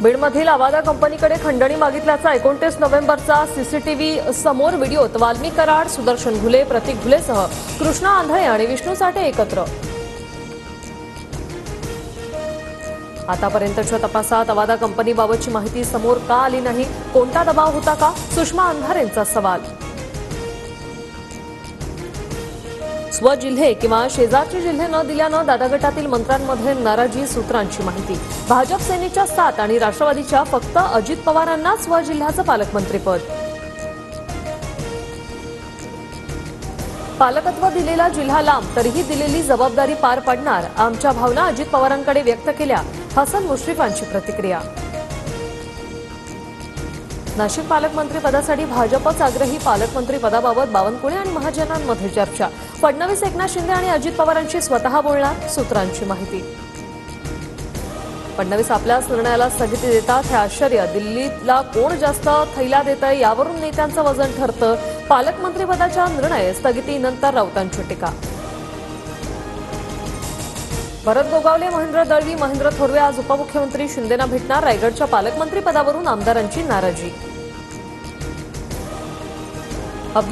बीडमधील आवादा कंपनीकडे खंडणी मागितल्याचा 29 नोव्हेंबरचा सीसीटीव्ही समोर व्हिडिओत वाल्मिक कराड, सुदर्शन घुले, प्रतीक घुलेसह कृष्णा आंधळे आणि विष्णू साठे एकत्र। आतापर्यंतच्या तपासात आवादा कंपनीबाबतची माहिती समोर का आली नाही? कोणता दबाव होता का? सुषमा अंधारेंचा सवाल। स्वजिल्हे किंवा शेजारचे जिल्हे न दिल्यानं दादा गटातील मंत्र्यांमध्ये नाराजी, सूत्रांची माहिती। भाजप सेनेच्या 7 आणि राष्ट्रवादीच्या फक्त अजित पवारांना स्वजिल्ह्याचं पालकमंत्रीपद। पालकत्व दिलेला जिल्हा लांब तरीही दिलेली जबाबदारी पार पाडणार, आमच्या भावना अजित पवारांकडे व्यक्त केल्या, हसन मुश्रीफांची प्रतिक्रिया। नाशिक पालकमंत्री पदासाठी भाजपच आग्रही, पालकमंत्री पदाबाबत बावनकुळे आणि महाजनांमध्ये चर्चा। फडणवीस, एकनाथ शिंदे आणि अजित पवारांशी स्वतः बोलणार, सूत्रांची माहिती। फडणवीस आपल्याच निर्णयाला स्थगिती देतात हे आश्चर्य, दिल्लीला कोण जास्त थैला देतंय यावरून नेत्यांचं वजन ठरतं। पालकमंत्रीपदाच्या निर्णय स्थगितीनंतर राऊतांची टीका। भरत गोगावले, महेंद्र दळवी, महेंद्र थोरवे आज उपमुख्यमंत्री शिंदेंना भेटणार, रायगडच्या पालकमंत्रीपदावरून आमदारांची नाराजी।